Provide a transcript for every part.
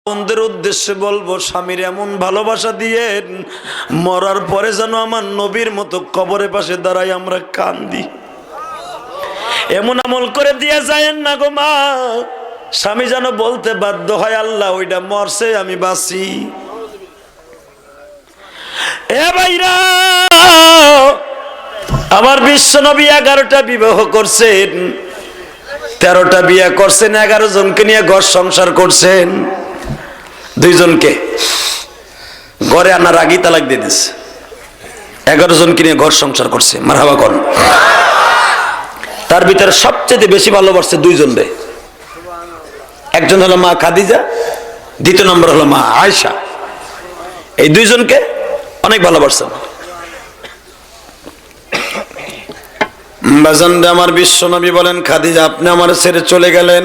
বন্ধুদের উদ্দেশ্যে বলবো, স্বামীর এমন ভালোবাসা দিয়েন মরার পরে যেন আমার নবীর মতো কবরের পাশে দাঁড়াই আমরা কান্দি। এমন আমল করে দিয়ে যায়েন না গো মা, স্বামী যেন বলতে বাধ্য হয় আল্লাহ ওইটা মরছে আমি বাঁচি। এ ভাইরা, আমার বিশ্ব নবী 11টা বিবাহ করছেন, 13টা বিয়ে করছেন, 11 জনকে নিয়ে ঘর সংসার করছেন। 2 জনকে ঘরে আনার আগেই তালাক দিয়ে দিচ্ছে, 11 জনকে নিয়ে ঘর সংসার করছে। মারহাবা কর। তার ভিতরে সবচেয়ে বেশি ভালোবাসছে 2 জনরে। একজন হলো মা খাদিজা, দ্বিতীয় নম্বর হলো মা আয়েশা। এই 2 জনকে অনেক ভালোবাসছেন। বাজানরে আমার বিশ্ব নবী বলেন, খাদিজা আপনি আমার ছেড়ে চলে গেলেন।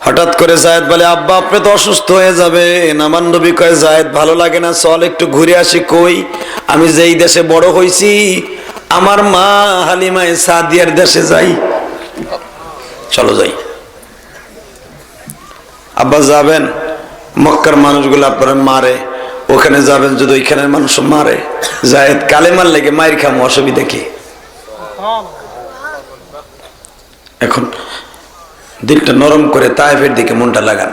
হঠাৎ করে জায়েদ বলে, আব্বা আপনি তো অসুস্থ হয়ে যাবেন। আমার নবী কয়, জায়েদ ভালো লাগে না, চল একটু ঘুরে আসি। কই? আমি যেই দেশে বড় হয়েছি আমার মা হালিমায়ে সাদিয়ার দেশে যাই। চলো যাই। আব্বা যাবেন? মক্কার মানুষগুলো আপনারা মারে, ওখানে যাবেন যদি ওইখানের মানুষ মারে। জায়েদ কালেমার লেগে মায়ের খামো, অসুবিধা কি? এখন দিলটা নরম করে তায়েফের দিকে মনটা লাগান।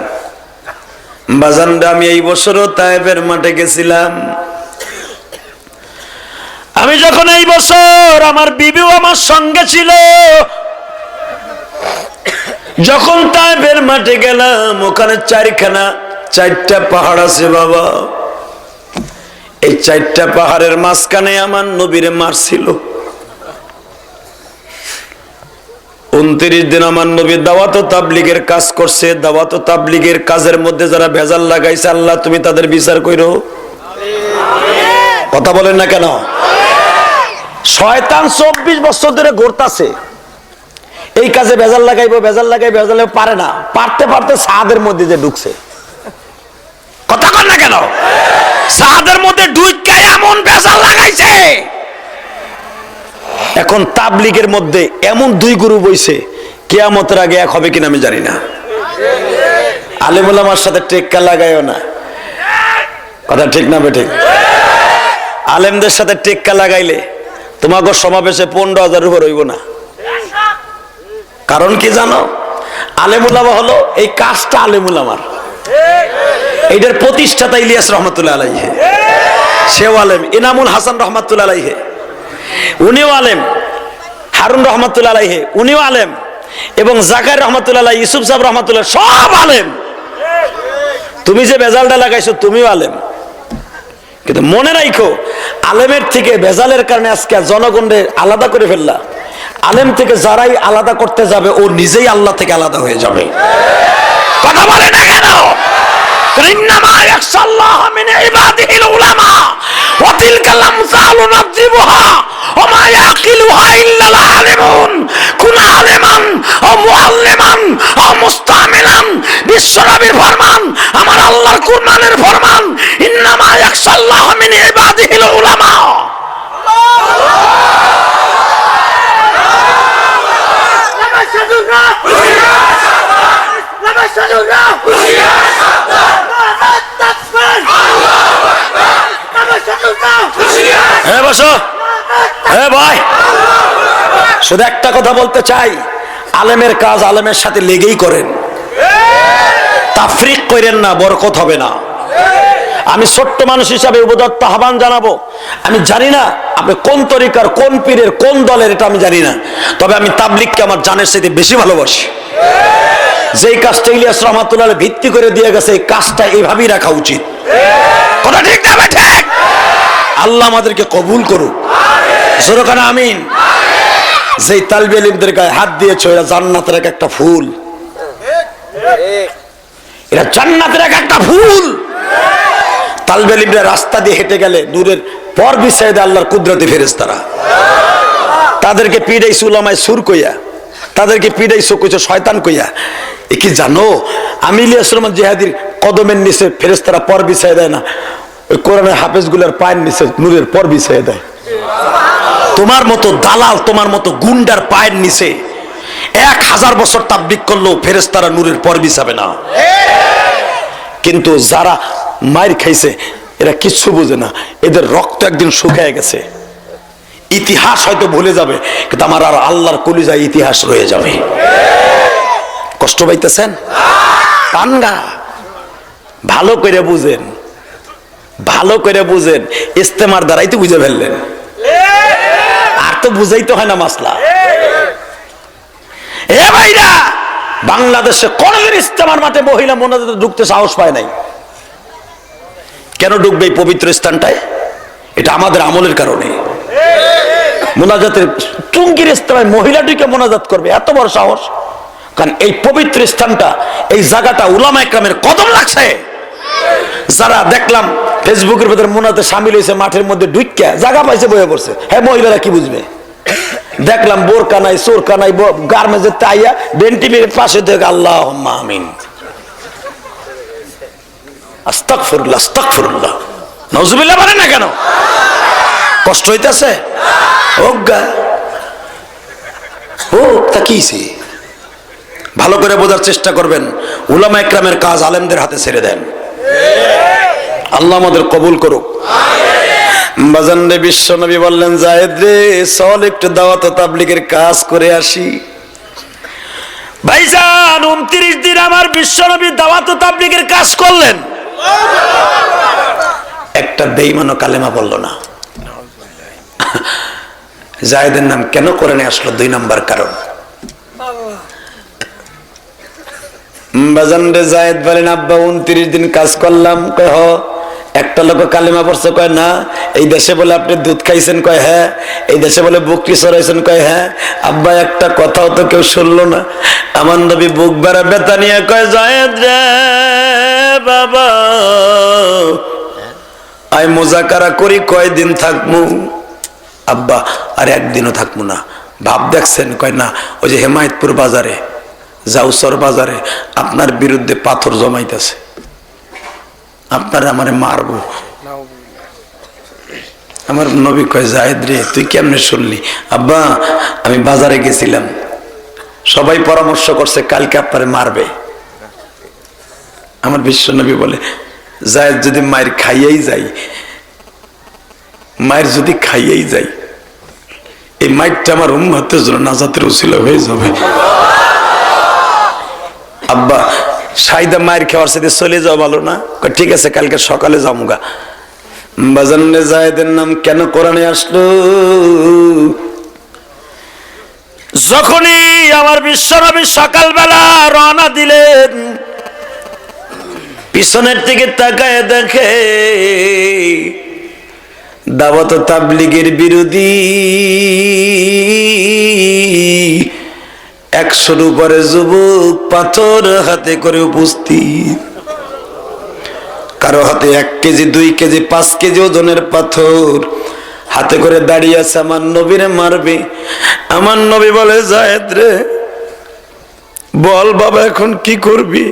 বাজানরা আমি এই বছরও তায়েফের মাঠে গেছিলাম। আমি যখন এই বছর, আমার বিবিও আমার সঙ্গে ছিল। যখন তায়েফের মাঠে গেলাম, ওখানে 4টা পাহাড় আছে বাবা। এই 4টা পাহাড়ের মাঝখানে আমার নবীরে মারছিল। 29 দিন আমার নবী দাওয়াত ও তাবলীগের কাজ করছে। দাওয়াত ও তাবলীগের কাজের মধ্যে যারা ভেজাল লাগাইছে, আল্লাহ তুমি তাদের বিচার কইরো। কথা বলেন না কেন? শয়তান 24 বছর ধরে ঘুরতাছে, এই কাজে ভেজাল লাগাইবো, ভেজাল লাগাইবো, ভেজাল পারে না। পারতে পারতে সাদের মধ্যে যে ঢুকছে। কথা কন না কেন? সাদের মধ্যে ঢুকে এমন ভেজাল লাগাইছে। এখন তাবলীগের মধ্যে এমন 2 গ্রুপ হইছে, কিয়ামতের আগে এক হবে কিনা আমি জানি না। আলেম ওলামার সাথে টেক্কা লাগাইও না। কথা ঠিক না বেঠিক? আলেমদের সাথে টেক্কা লাগাইলে তোমাকে সমাবেশে 15,000 উপর হইব না। কারণ কি জানো? আলেম ওলামা হলো এই কাজটা আলেম ওলামার। এইটার প্রতিষ্ঠাতা ইলিয়াস রহমাতুল্লাহ আলাইহি, সেও আলেম। ইনামুল হাসান রহমাতুল্লাহ আলাইহি, উনিও আলেম। হারুন রহমাতুল্লাহ আলাইহি, উনিও আলেম। এবং জাকার রহমাতুল্লাহ আলাইহি, ইউসুফ সাহেব রহমাতুল্লাহ, সব আলেম। তুমি যে ভেজালটা লাগাইছো তুমিও আলেম। কিন্তু মনে রাখো, আলেমের থেকে ভেজালের কারণে আজকে জনগণের আলাদা করে ফেললা। আলেম থেকে যারাই আলাদা করতে যাবে, ও নিজেই আল্লাহ থেকে আলাদা হয়ে যাবে। কথা বলে না কেন? ইন্নামা ইয়াখশাল্লাহ মিন ইবাদিহিল উলামা ওয়া তিলকাল আমসালু নাযিবুহা ওয়া মা ইয়াকিলুহা ইল্লাল আলিমুন। কুন আলিমান ওয়া মুআল্লিমান ওয়া মুস্তামিলান। বিশ্বনবীর ফরমান, আমার আল্লাহর কুরআনের ফরমান, ইন্নামা ইয়াখশাল্লাহ মিন ইবাদিহিল উলামা। শুধু একটা কথা বলতে চাই, আলেমের কাজ আলেমের সাথে লেগেই করেন, তাফরিক করেন না, বরকত হবে না। আমি ছোট্ট মানুষ হিসাবে উদাত্ত আহ্বান জানাবো। আমি জানি না আপনি কোন তরিকার, কোন পীরের, কোন দলের, এটা আমি জানি না। তবে আমি তাবলীগকে আমার জানের চাইতে বেশি ভালোবাসি। যেই কাজটা ইলিয়াস রহমাতুল্লাহ ভিত্তি করে দিয়ে গেছে, এই কাজটা এইভাবেই রাখা উচিত। কথা ঠিক না ঠিক? আল্লাহ আমাদেরকে কবুল করুক। জোরে কানা আমিন। যেই তালবে ইলমদের গায়ে হাত দিয়েছো, এরা জান্নাতের একটা ফুল। এরা জান্নাতের একটা ফুল। তালবে ইলমরা রাস্তা দিয়ে হেঁটে গেলে নূরের পর বিছায় দেয় আল্লাহর কুদরতি ফেরেশতারা। তাদেরকে পিড়াইছে উলামায়ে সুর কইয়া, তাদেরকে পিড়াইছো কইছো শয়তান কইয়া। এ কি জানো, আমি ইলিয়াস রহমান জিহাদির কদমের নিচে ফেরেশতারা পর বিছায় দেয় না, ওই কোরআনের হাফেজগুলোর পায়ের নিচে নূরের পর বিছায় দেয়। তোমার মতো দালাল, তোমার মতো গুন্ডার পায়ের নিচে 1000 বছর তাবলীগ করলেও ফেরেশতারা নূরের পর বিছাবে না। কিন্তু যারা মায়ের খাইছে এরা কিচ্ছু বুঝে না, এদের রক্ত একদিন শুকিয়ে গেছে। ইতিহাস হয়তো ভুলে যাবে, কিন্তু আমার আর আল্লাহর কলিজায় ইতিহাস রয়ে যাবে। কষ্ট পাইতেছেন? টানগা ভালো করে বুঝেন, ভালো করে বুঝেন। ইস্তেমার দ্বারাই তো বুঝে ফেললেন, আর তো বুঝাইতে হয় না মাসলা। এ ভাইরা, বাংলাদেশে কোনদিন ইস্তেমার মাঠে মহিলা মোনাজাতে ঢুকতে সাহস পায় নাই। কেন ঢুকবে এই পবিত্র স্থানটায়? এটা আমাদের আমলের কারণে। মোনাজাতের টুঙ্গির ইস্তেমায় মহিলা ঢুকে মোনাজাত করবে, এত বড় সাহস? কারণ এই পবিত্র স্থানটা, এই জায়গাটা উলামা ইকরামের কদম লাগছে। যারা দেখলাম ফেসবুকের ভেতরে মোনাজাতে শামিল হয়েছে, মাঠের মধ্যে ঢুকিয়া জায়গা পাইছে বয়ে পড়ছে। হ্যাঁ, মহিলারা কি বুঝবে? দেখলাম বোরকা নাই, সোরকা নাই, গার্মেন্টসের তাইয়া বেন্টিমের পাশে থেকে আল্লাহুম্মা আমিন, আস্তাগফিরুল্লাহ, আস্তাগফিরুল্লাহ, নাউজুবিল্লাহ বলেন না কেন? কষ্ট হইতেছে? ওগা ও তা কিছে? ভালো করে বোঝার চেষ্টা করবেন। উলামা ইকরামের কাজ আলেমদের হাতে ছেড়ে দেন। আল্লাহ আমাদের কবুল করুক। বাজান রে, বিশ্ব নবী বললেন, জায়েদ রে চল একটু দাওয়াত ও তাবলীগের কাজ করে আসি। ভাইজান 29 দিন আমার বিশ্ব নবী দাওয়াত ও তাবলীগের কাজ করলেন, একটা বেঈমানও কালেমা বলল না। জায়েদের নাম কেন কোরআনে আসলো? 2 নম্বর কারণ। বাজান রে, জায়েদ বলেন, আব্বা 29 দিন কাজ করলাম। কয় হ। একটা লোক কালেমা পড়ছে? কয় না। এই দেশে বলে আপনি দুধ খাইছেন? কয় হ্যাঁ। এই দেশে বলে বকরি চড়াইছেন? কয় হ্যাঁ। আব্বা একটা কথাও তো কেউ শুনলো না। আমার নবী বুক ভরা ব্যথা নিয়ে কয়, জায়েদ রে বাবা, আই মুজাকারা করি, কয়দিন থাকমু? আব্বা আর একদিনও থাকবো না। ভাব দেখছেন? কয় না। ওই যে হেমায়তপুর বাজারে, জাউসর বাজারে আপনার বিরুদ্ধে পাথর জমাইতেছে, আপনার আমারে মারবো। আমার নবী কয়, জায়েদ রে তুই কেমনে শুনলি? আব্বা আমি বাজারে গেছিলাম, সবাই পরামর্শ করছে কালকে আপনারে মারবে। আমার বিশ্ব নবী বলে, জায়েদ যদি মায়ের খাইয়াই যাই, মায়ের যদি খাইয়াই যাই, এই মাইরটা আমার উম্মতের জন্য নাজাতের উসিলা হয়ে যাবে। আব্বা সাইদা মায়ের খাওয়ার সাথে চলে যাওয়া ভালো না? ঠিক আছে কালকে সকালে যামুগা। বাজানে, জায়েদের নাম কেন কোরআনে আসলো? যখনই আমার বিশ্বনবী সকালবেলা রওনা দিলেন, পিছনের দিকে তাকায় দেখে দাওয়াত তাবলীগের বিরোধী 100-র উপরে যুবক পাথর হাতে করে উপস্থিত। কারো হাতে 1 কেজি, 2 কেজি, 5 কেজি ওজনের পাথর হাতে করে দাঁড়িয়ে আছে, আমার নবীরে মারবে। আমার নবী বলে, জায়েদ রে বল বাবা এখন কি করবি?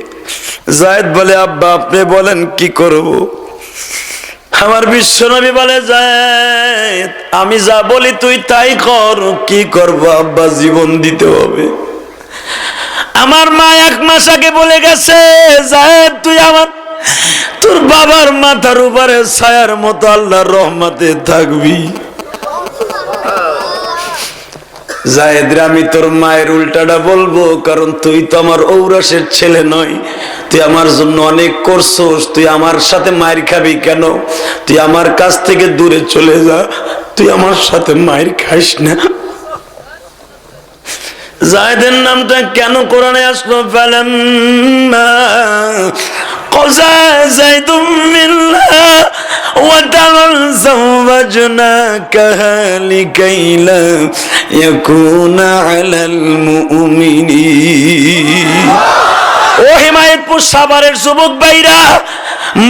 জায়েদ বলে, আব্বা আপনি বলেন কি করব? আমার বিশ্ব নবী বলে, জায়েদ আমি যা বলি তুই তাই কর। কি করব আব্বা? জীবন দিতে হবে। আমার মা 1 মাস আগে বলে গেছে, জায়েদ তুই আমার তোর বাবার মাথার উপরে ছায়ার মতো আল্লাহর রহমতে থাকবি। জায়েদ আমি তোর মায়ের উল্টাটা বলবো, কারণ তুই তো আমার ঔরসের ছেলে নয়, তুই আমার জন্য অনেক করছস, তুই আমার সাথে মায়ের খাবি কেন? তুই আমার কাছ থেকে দূরে চলে যা, তুই আমার সাথে মায়ের খাইস না। জায়েদের নামটা কেন কোরআনে আসলো? ফালাম্মা قضى زيد منها وطرا زوجناكها لكي لا يكون على المؤمنين। ও হিমায়তপুর সাভারের যুবক ভাইরা,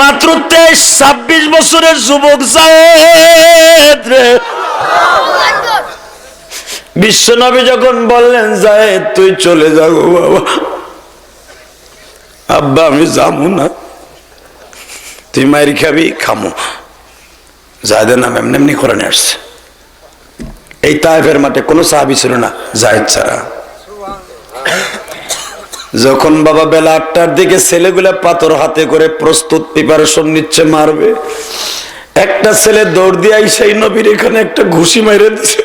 মাত্র 23-26 বছরের যুবক জায়েদ রে, বিশ্বনবী যখন বললেন, জায়েদ তুই চলে যাও বাবা। আব্বা আমি যাবো না, তুই মায়ের খাবি? খামো। জায়েদের নাম এমনি এমনি কোরআনে আসছে। এই তায়েফের মাঠে কোনো সাহাবী ছিল না জায়েদ ছাড়া। যখন বাবা বেলা 8টার দিকে ছেলেগুলা পাথর হাতে করে প্রস্তুত প্রিপারেশন নিচ্ছে মারবে, একটা ছেলে দৌড় দিয়ে সেই নবীর এখানে একটা ঘুষি মাইরে দিছে।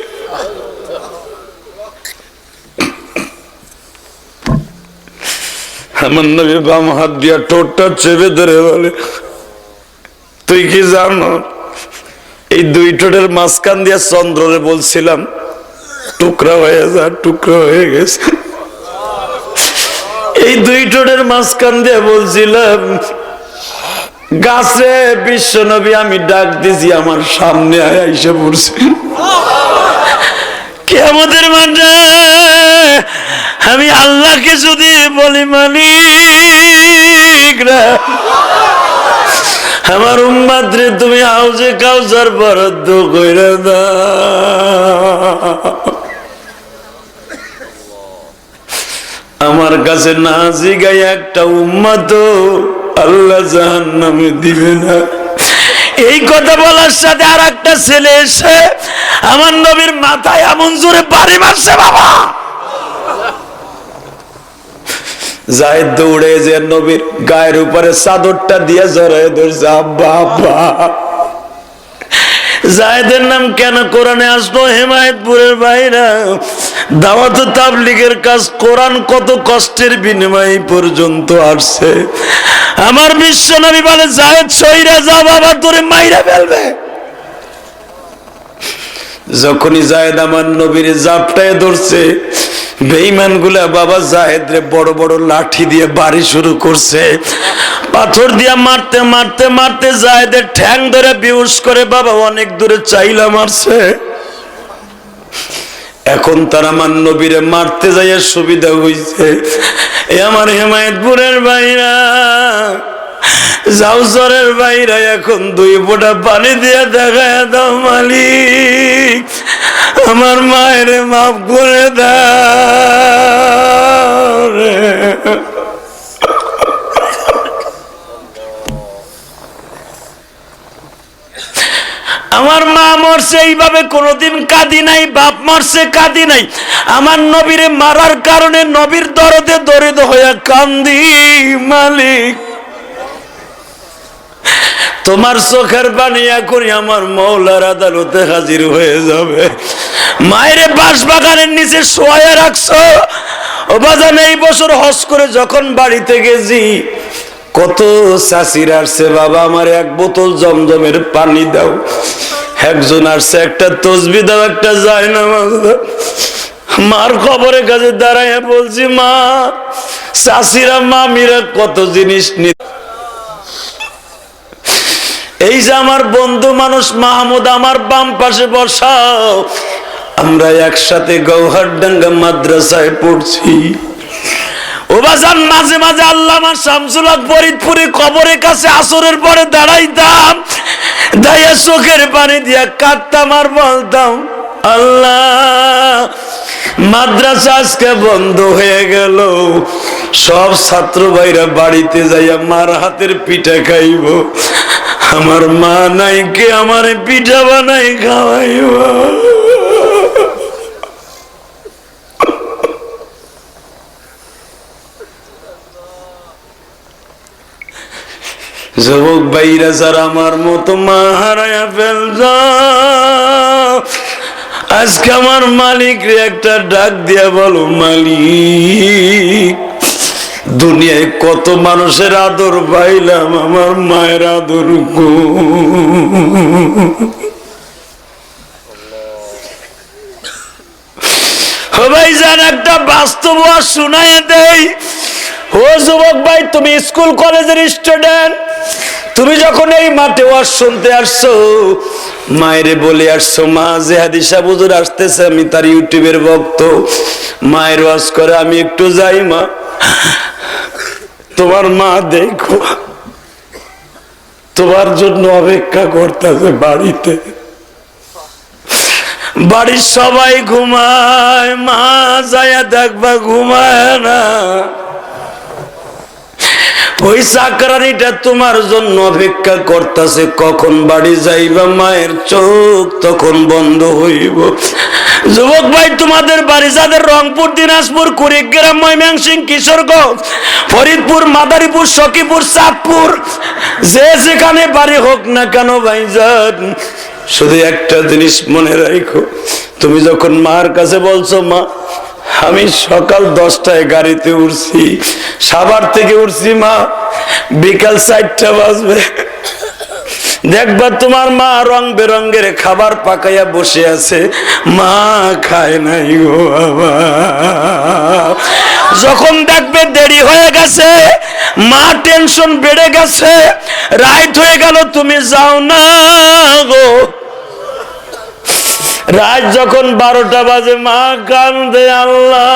আমার নবী বাম হাত দিয়া ঠোঁটটা চেপে ধরে বলে, তুই কি জানো এই দুই ঠোঁটের মাঝখান দিয়া চন্দ্ররে বলছিলাম টুকরা হয়ে যা, টুকরা হয়ে গেছে। এই দুই ঠোঁটের মাঝখান দিয়ে বলছিলাম গাছে বিশ্ব নবী আমি ডাক দিছি, আমার সামনে আইসা পড়ছে। কিয়ামতের মাঠে আমি আল্লাহকে যদি বলি মালিক রে, আমার উম্মত রে তুমি হাউজে কাউসার বরাদ্দ কইরা দাও, আমার কাছে না জিগাই একটা উম্মত আল্লাহ জাহান্নামে দিবে না। এই কথা বলার সাথে আর একটা ছেলে এসে আমার নবীর মাথায় এমন জোরে বাড়ি মারছে বাবা। জায়েদ দৌড়ে যে নবীর গায়ের উপরে চাদরটা দিয়ে জড়ায় ধরছে, আব্বা আব্বা। জায়েদের নাম কেন কোরআনে আসলো? হেমায়েতপুরের ভাইরা, দাওয়াত তাবলীগের কাজ, কোরআন কত কষ্টের বিনিময়ে পর্যন্ত আসছে। আমার বিশ্ব নবী বলে জায়েদ সইরা যা বাবা, তোরে মাইরা ফেলবে। যখনই জায়েদ আমার নবীর জাপটায় ধরছে, বেঈমান গুলা বাবা জায়েদ রে বড় বড় লাঠি দিয়ে বাড়ি শুরু করছে, পাথর দিয়া মারতে মারতে মারতে জায়েদের ঠ্যাং ধরে বেহুশ করে বাবা অনেক দূরে চাইলা মারছে। এখন তারা আমার নবীরে মারতে যাইয়া সুবিধা হইছে। এ আমার হেমায়েতপুরের ভাইরা, জাউসরের ভাইরা, এখন দুই ফোঁটা পানি দিয়ে দেখায় দাও মালিক, আমার মায়ের মাফ করে দাও রে। আমার মা মরছে এইভাবে কোনোদিন কাঁদি নাই, বাপ মরছে কাঁদি নাই। আমার নবীরে মারার কারণে নবীর দরদে দরিদ হইয়া কান্দি মালিক, তোমার চোখের পানি এখনই আমার মওলার আদালতে হাজির হয়ে যাবে। মায়ের বাঁশ বাগানের নিচে শোয়া রাখছো। ও বাজান, এই বছর হজ করে যখন বাড়িতে গেছি, কত চাষির আসছে, বাবা আমার এক বোতল জমজমের পানি দাও। একজন আসছে একটা তসবি দাও, একটা জায়নামাজ দাও। মার খবরের কাছে দাঁড়াইয়া বলছি, মা চাষিরা মামিরা কত জিনিস নি। এই যে আমার বন্ধু মানুষ মাহমুদ আমার বাম পাশে বসাও, আমরা একসাথে গৌহারডাঙ্গা মাদ্রাসায় পড়ছি। ও বাজান, মাঝে মাঝে আল্লামা শামসুল হক ফরিদপুরে কবরের কাছে আসরের পরে দাঁড়াইতাম, দাইয়া চোখের পানি দিয়া কাঁদতাম আর বলতাম, আল্লাহ মাদ্রাসা আজকে বন্ধ হয়ে গেল, সব ছাত্র ভাইরা বাড়িতে যাইয়া মার হাতের পিঠা খাইব, আমার মা নাই, কে আমার পিঠা বানাই খাওয়াইব। যুবক ভাইরা যারা আমার মতো মা হারায়া ফেলছ, আজকে আমার মালিক রে একটা ডাক দিয়া বলো, মালিক দুনিয়ায় কত মানুষের আদর পাইলাম, আমার মায়ের আদর গো। ভাই যান একটা বাস্তব শোনায় দেই। ও যুবক ভাই, তুমি স্কুল কলেজের স্টুডেন্ট, তুমি যখন এই মাঠে ওয়াজ শুনতে আসছো, মায়েরে বলে আসছো, মা যে হাদিসা হুজুর আসতেছে আমি তার ইউটিউবের ভক্ত, মায়ের ওয়াজ করে আমি একটু যাই মা। তোমার মা দেখো তোমার জন্য অপেক্ষা করতেছে বাড়িতে, বাড়ির সবাই ঘুমায়, মা যায়া দেখবা ঘুমায় না। ও ওই চাকরানিটা তোমার জন্য অপেক্ষা করতেছে, কখন বাড়ি যাইবা মায়ের চোখ তখন বন্ধ হইব। যুবক ভাই, তোমাদের বাড়ি যাদের রংপুর, দিনাজপুর, কুড়িগ্রাম, ময়মনসিংহ, কিশোরগঞ্জ, ফরিদপুর, মাদারীপুর, সখীপুর, চাঁদপুর, যে যেখানে বাড়ি হোক না কেন ভাইজান, শুধু একটা জিনিস মনে রাখো, তুমি যখন মার কাছে বলছো মা আমি সকাল 10টায় গাড়িতে উঠছি, সাভার থেকে উঠছি মা, বিকাল 4টা বাজবে, দেখবা তোমার মা রং বেরঙ্গের খাবার পাকাইয়া বসে আছে, মা খায় নাই গো বাবা। যখন দেখবে দেরি হয়ে গেছে, মা টেনশন বেড়ে গেছে, রাত হয়ে গেল, তুমি যাও না গো। রাত যখন 12টা বাজে, মা কান্দে, আল্লাহ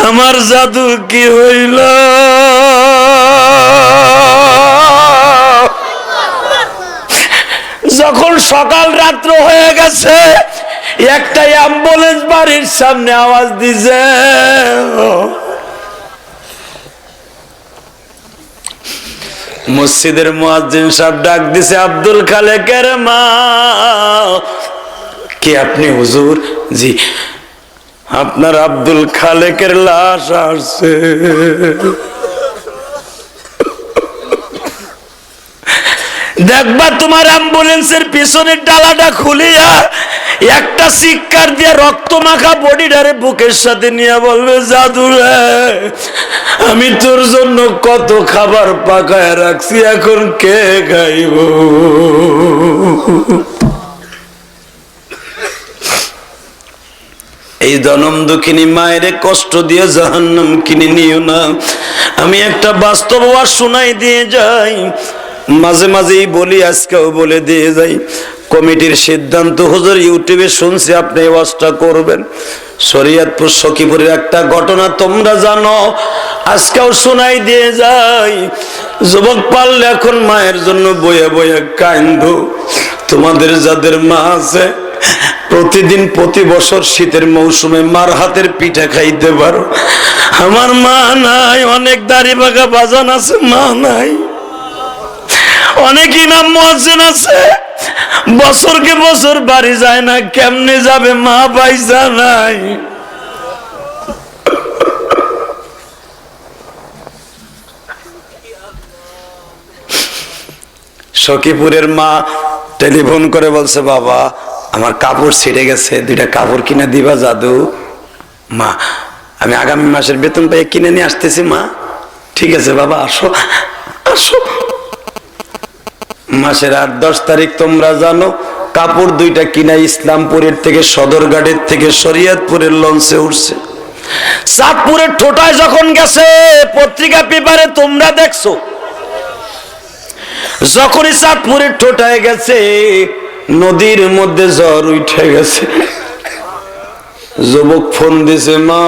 আমার জাদু কি হইল। যখন সকাল রাত্র হয়ে গেছে, একটা অ্যাম্বুলেন্স বাড়ির সামনে আওয়াজ দিছে, মসজিদের মুয়াজ্জিন সাহেব ডাক দিছে, আব্দুল খালেকের মা। কে আপনি হুজুর? জি, আপনার আব্দুল খালেকের লাশ আসছে। দেখবা তোমার অ্যাম্বুলেন্সের পিছনের ডালাটা খুলিয়া একটা চিৎকার দিয়ে রক্ত মাখা বডিটারে বুকের সাথে নিয়ে বলবে, জাদু রে আমি তোর জন্য কত খাবার পাকায় রাখছি, এখন কে খাইব? এই জনম দুঃখিনী মায়ের কষ্ট দিয়ে জাহান্নাম কিনে নিও না। আমি একটা বাস্তব ওয়াজ শোনাই দিয়ে যাই, মাঝে মাঝেই বলি, আজকেও বলে দিয়ে যাই। কমিটির সিদ্ধান্ত, হুজুর ইউটিউবে শুনছি আপনি এই ওয়াজটা করবেন। শরীয়তপুর সখীপুরের একটা ঘটনা তোমরা জানো, আজকেও শোনাই দিয়ে যাই। যুবক পারলে এখন মায়ের জন্য বয়ে বয়ে কান্দো। তোমাদের যাদের মা আছে, প্রতিদিন প্রতি বছর শীতের মৌসুমে মার হাতের পিঠা খাইতে পারো। আমার মা নাই, অনেক দাড়ি বাঁকা বাজান আছে, মা নাই। অনেক ইমাম মুয়াজ্জিন আছে, বছরকে বছর বাড়ি যায় না, কেমনে যাবে? মা পয়সা নাই। সখীপুরের মা টেলিফোন করে বলছে, বাবা আমার কাপড় ছিঁড়ে গেছে, 2টা কাপড় কিনে দিবা জাদু? মা আমি আগামী মাসের বেতন পাই কিনে নিয়ে আসতেছি। মা ঠিক আছে বাবা, আসো আসো। মাসের 8-10 তারিখ তোমরা জানো, কাপড় 2টা কিনা ইসলামপুরের থেকে, সদরঘাটের থেকে শরীয়তপুরের লঞ্চে উঠছে। চাঁদপুরের ঠোঁটায় যখন গেছে, পত্রিকা পেপারে তোমরা দেখছো, যখনই চাঁদপুরের ঠোঁটায় গেছে, নদীর মধ্যে ঝড় উঠে গেছে। যুবক ফোন দিছে, মা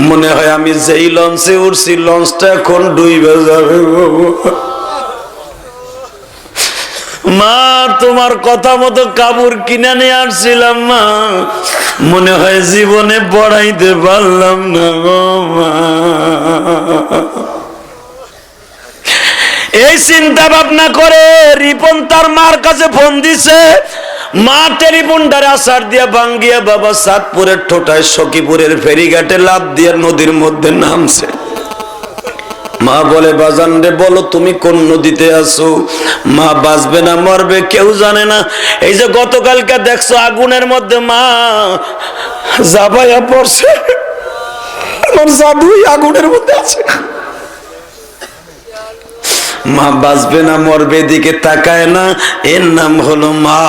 মনে হয় আমি যেই লঞ্চে উঠছি, লঞ্চটা এখন ডুবে যাবে। মা তোমার কথা মতো কাপড় কিনে নিয়ে আসছিলাম, মা মনে হয় জীবনে পড়াইতে পারলাম না গো মা। এই চিন্তা ভাবনা করে রিপন তার মার কাছে ফোন দিছে। মা টেলিফোনটারে আসার দিয়া ভাঙ্গিয়া বাবা চাঁদপুরের ঠোঁটায় সখীপুরের ফেরিঘাটে লাফ দিয়ে নদীর মধ্যে নামছে। মা বলে, বাজান রে বলো তুমি কোন নদীতে আছো? মা বাঁচবে না মরবে কেউ জানে না। এই যে গতকালকে দেখছো আগুনের মধ্যে মা জাবাইয়া পড়ছে, আমার জাদুই আগুনের মধ্যে আছে। মা বাঁচবে না মরবে দিকে তাকায় না, এর নাম হলো মা।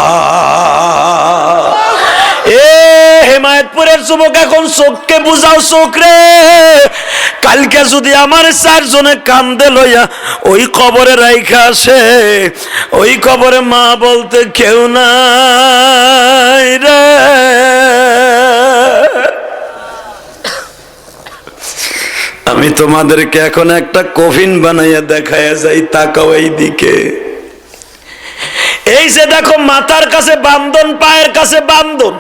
হেমায়তপুরের যুবক এখন চোখকে বুঝাও, চোখ রে, কালকে যদি আমার 4 জনে কান্দে লইয়া ওই কবরে রাইখা আসে, ওই কবরে মা বলতে কেউ নাই রে। আমি তোমাদেরকে এখন একটা কফিন বানাইয়া দেখাইয়া যাই, তাকাও এই দিকে। এই যে দেখো মাথার কাছে বান্ধন, পায়ের কাছে বান্ধন,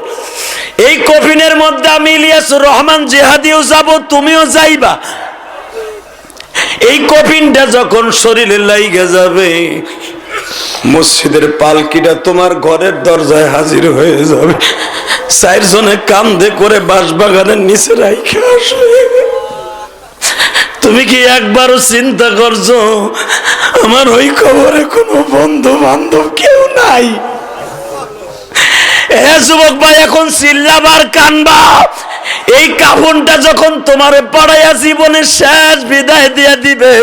এই কফিনের মধ্যে আমি ইলিয়াসুর রহমান জিহাদিও যাব, তুমিও যাইবা। এই কফিনটা যখন শরীরে লাইগে যাবে, মসজিদের পালকিটা তোমার ঘরের দরজায় হাজির হয়ে যাবে। 4 জনে কান্দে করে বাঁশবাগানের নিচে রাইখে আসবে। তুমি কি একবারও চিন্তা করছো আমার ওই কবরে কোনো বন্ধু বান্ধব কেউ নাই? যুবক ভাই, এখন চিল্লাবার কানবা। এই কাফনটা যখন তোমারে পড়াইয়া জীবনের শেষ বিদায় দিয়ে দিবে,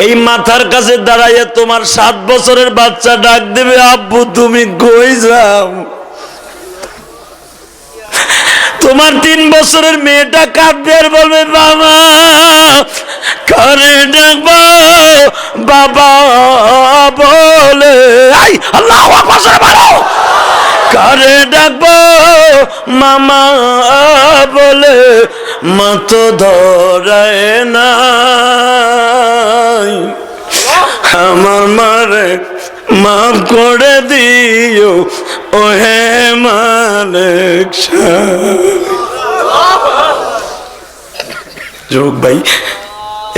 এই মাথার কাছে দাঁড়াইয়া তোমার 7 বছরের বাচ্চা ডাক দিবে, আব্বু তুমি কই যাও? তোমার 3 বছরের মেয়েটা কাঁদবে আর বলবে, বাবা কারে ডাকবো বাবা বলে। আল্লাহু আকবার বলো। কারে ডাকবো মামা বলে, মা তো ধরায় নাই। আমার মারে মাফ করে দিও ও হে মালিক যুবক ভাই,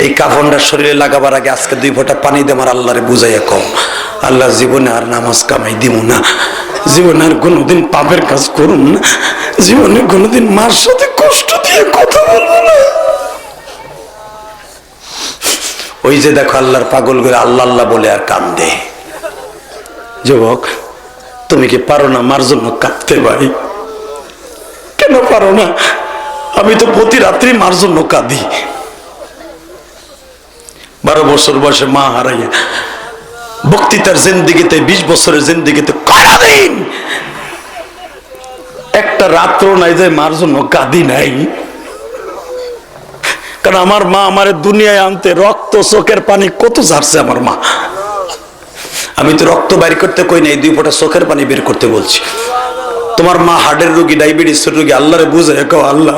এই কাফনটা শরীরে লাগাবার আগে আজকে 2 ফোঁটা পানি দিয়ে আমার আল্লাহরে বুঝাইয়া কম, আল্লাহ জীবনে আর নামাজ কামাই দিব না, জীবনে আর কোনোদিন পাপের কাজ করুন না, জীবনে কোনোদিন মার সাথে কষ্ট দিয়ে কথা বলবো না। ওই যে দেখো আল্লাহর পাগল করে আল্লাহ আল্লাহ বলে আর কান্দে। যুবক, তুমি কি পারো না মার জন্য কাঁদতে? ভাই কেন পারো না? আমি তো প্রতি রাত্রি মার জন্য কাঁদি। 12 বছর বয়সে মা হারাইয়া বক্তৃতার জিন্দেগিতে, 20 বছরের জিন্দেগিতে কয়দিন একটা রাত্র নাই যে মার জন্য কাঁদি নাই। কারণ আমার মা আমারে দুনিয়ায় আনতে রক্ত চোখের পানি কত ঝাড়ছে আমার মা। আমি তো রক্ত বাইর করতে কই নাই, 2 ফোঁটা চোখের পানি বের করতে বলছি। তোমার মা হার্টের রোগী, ডায়াবেটিসের রোগী, আল্লাহরে বুঝাই কও, আল্লাহ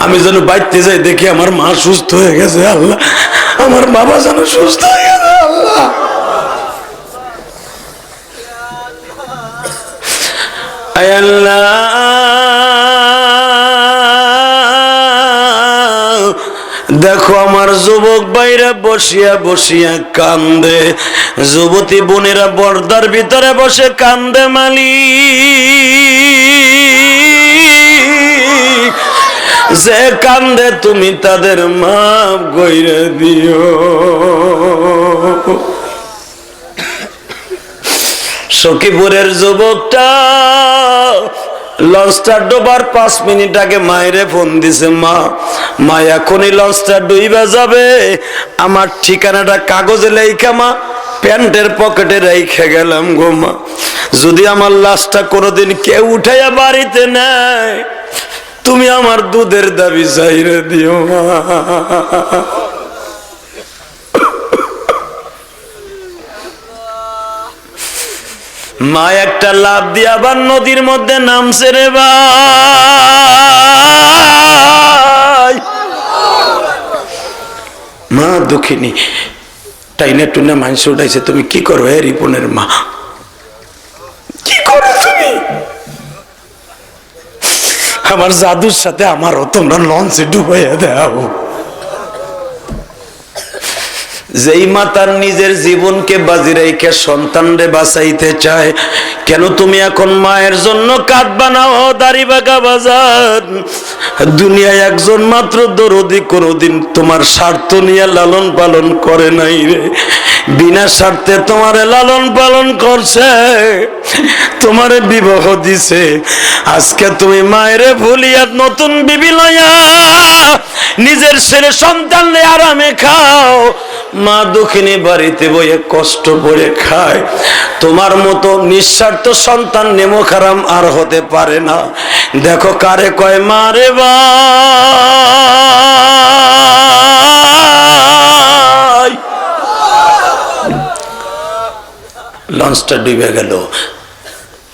আমি যেন বাইতে যাই দেখি আমার মা সুস্থ হয়ে গেছে, আল্লাহ আমার বাবা যেন সুস্থ হয়ে গেছে, আল্লাহ। আয় আল্লাহ, দেখো আমার যুবক ভাইরা বসিয়া বসিয়া কান্দে, যুবতী বোনেরা পর্দার ভিতরে বসে কান্দে। মালিক যে কান্দে তুমি তাদের মাফ কইরা দিও। সখীপুরের যুবকটা লঞ্চটা ডোবার 5 মিনিট আগে মায়েরে ফোন দিছে, মা এখনই লঞ্চটা ডুইবা যাবে, আমার ঠিকানাটা কাগজে লেখা মা প্যান্টের পকেটে রেখে গেলাম গো মা, যদি আমার লাশটা কোনোদিন কেউ উঠাইয়া বাড়িতে নেয় তুমি আমার দুধের দাবি চাইরে দিও মা। মা একটা লাফ দিয়ে আবার নদীর মধ্যে নামছে রে ভাই। মা দুঃখিনী, টাইনে টুনে মাংস উঠাইছে, তুমি কি করো? হে রিপনের মা, কি করো তুমি? আমার জাদুর সাথে আমারও তোমরা লঞ্চে ডুবাইয়া দাও। যেই মা তার নিজের জীবনকে বাজি রেখে সন্তানরে বাঁচাইতে চায়, কেন তুমি এখন মায়ের জন্য কাঁদবা না? ও দাড়িবাঁকা বাজার, দুনিয়ায় একজন মাত্র দরদি কোনোদিন তোমার স্বার্থ নিয়ে লালন পালন করে নাই রে। বিনা স্বার্থে তোমারে লালন পালন করছে, তোমারে বিবাহ দিছে। আজকে তুমি মায়েরে ভুলিয়া নতুন বিবি লইয়া নিজের ছেলে সন্তান আরামে খাও, মা দুঃখিনী বাড়িতে বইয়ে কষ্ট করে খায়। তোমার মতো নিঃস্বার্থ সন্তান নেমো খারাম আর হতে পারে না। দেখো কারে কয় মা রে ভাই। লঞ্চটা ডুবে গেল,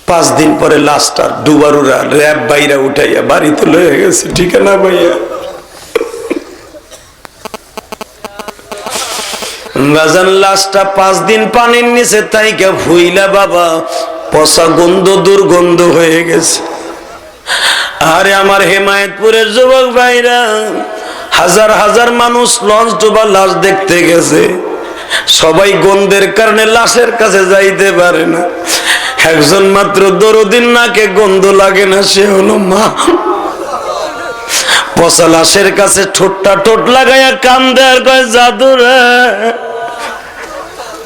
5 দিন পরে লাশটা ডুবারুরা র্যাব বাইরা উঠাইয়া বাড়িতে লয়ে গেছে ঠিকানা ভাইয়া। বাজান লাশটা 5 দিন পানির নিচে তাইকা ভুইলা বাবা পচা গন্ধ দুর্গন্ধ হয়ে গেছে। আরে আমার হেমায়েতপুরের যুবক ভাইরা, হাজার হাজার মানুষ লঞ্চ ডোবা লাশ দেখতে গেছে, সবাই গন্ধের কারণে লাশের কাছে যাইতে পারে না। একজন মাত্র দরদিন নাকে গন্ধ লাগে না, সে হলো মা। পচা লাশের কাছে ঠোঁটটা ঠোঁট লাগাইয়া কান্দে আর কয়, জাদুরে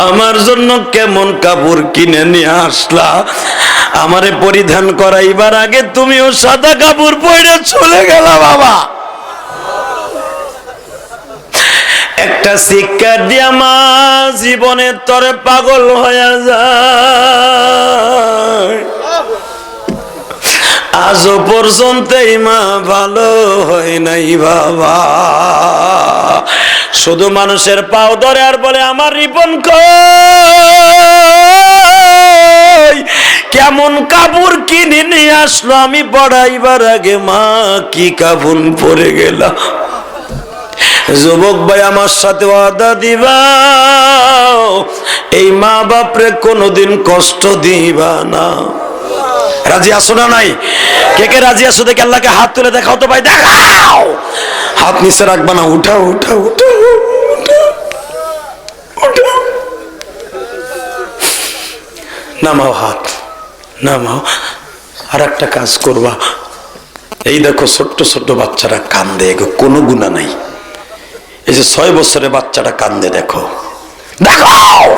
আমার জন্য কেমন কাপড় কিনে নিয়ে আসলা, আমারে পরিধান করাইবার আগে তুমিও সাদা কাপড় পরে চলে গেলা বাবা। একটা শিক্ষা দিয়া মা জীবনের তরে পাগল হয়ে যায়। আজও পর্যন্ত মা ভালো হয় নাই বাবা। শুধু মানুষের পাও ধরে আর বলে, আমার রিপন কই, কেমন কাপড় কিনে নিয়ে আসলো, আমি পড়াইবার আগে মা কি কাফন পরে গেল। যুবক ভাই, আমার সাথে ওয়াদা দিবা, এই মা বাপরে কোনোদিন কষ্ট দিবা না। রাজি আছো না নাই? কে কে রাজি আছো? দেখে আল্লাহকে হাত তুলে দেখাও তো ভাই, দেখাও। হাত নিচে রাখবা না, উঠাও উঠাও উঠাও উঠাও, নামাও হাত, নামাও। আর একটা কাজ করবা, এই দেখো ছোট্ট ছোট্ট বাচ্চারা কান্দে, কোনো গুনাহ নাই। এই যে 6 বছরের বাচ্চাটা কান্দে, দেখো দেখাও।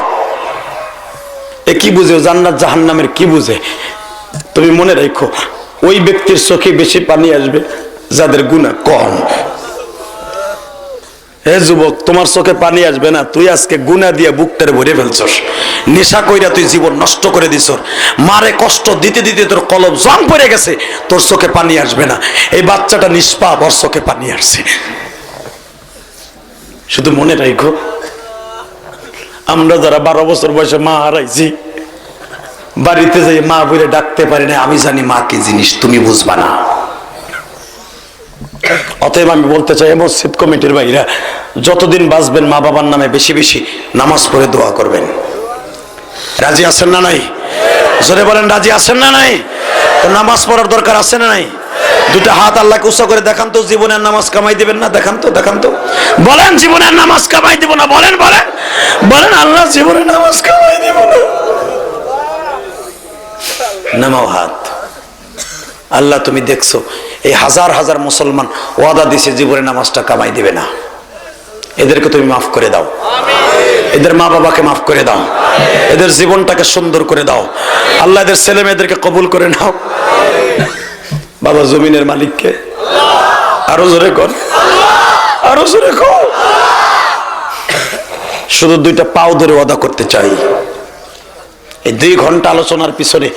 এ কি বুঝে? জান্নাত জাহান্নামের কি বুঝে? তুমি মনে রাখো, ওই ব্যক্তির চোখে বেশি পানি আসবে যাদের গুনাহ কম। হে যুবক, তোমার চোখে পানি আসবে না, তুই আজকে গুনাহ দিয়ে বুকটারে ভরে ফেলছস, নেশা কইরা তুই জীবন নষ্ট করে দিছস, মারে কষ্ট দিতে দিতে তোর কলব জং পড়ে গেছে, তোর চোখে পানি আসবে না। এই বাচ্চাটা নিষ্পাপ, ওর চোখে পানি আসছে। শুধু মনে রাখো, আমরা যারা 12 বছর বয়সে মা হারাইছি, বাড়িতে যাই মা বলে ডাকতে পারি না, আমি জানি মা কি জিনিস, তুমি বুঝবা না। অতএব আমি বলতে চাই, মসজিদ কমিটির ভাইরা, যতদিন বাঁচবেন মা বাবার নামে বেশি বেশি নামাজ পড়ে দোয়া করবেন। রাজি আছেন না নাই? জোরে বলেন, রাজি আছেন না নাই? তো নামাজ পড়ার দরকার আছে না নাই? দুটো হাত আল্লাহকে উৎসর্গ করে দেখান তো, জীবনের নামাজ কামাই দিবেন না? দেখান তো, দেখান তো, বলেন জীবনের নামাজ কামাই দিব না? বলেন বলেন বলেন, আল্লাহ জীবনের নামাজ কামাই দিব না। নামাও হাত। আল্লাহ তুমি দেখছো, এই হাজার হাজার মুসলমান ওয়াদা দিছে জীবনে নামাজটা কামাই দিবে না, এদেরকে তুমি মাফ করে দাও, এদের মা বাবাকে মাফ করে দাও, এদের জীবনটাকে সুন্দর করে দাও। আল্লাহ এদের ছেলে মেয়েদেরকে কবুল করে নাও। বাবা, জমিনের মালিককে আরো জোরে কর, আরো জোরে কর। শুধু 2টা পাও ধরে ওয়াদা করতে চাই, এই 2 ঘন্টা আলোচনার পিছনে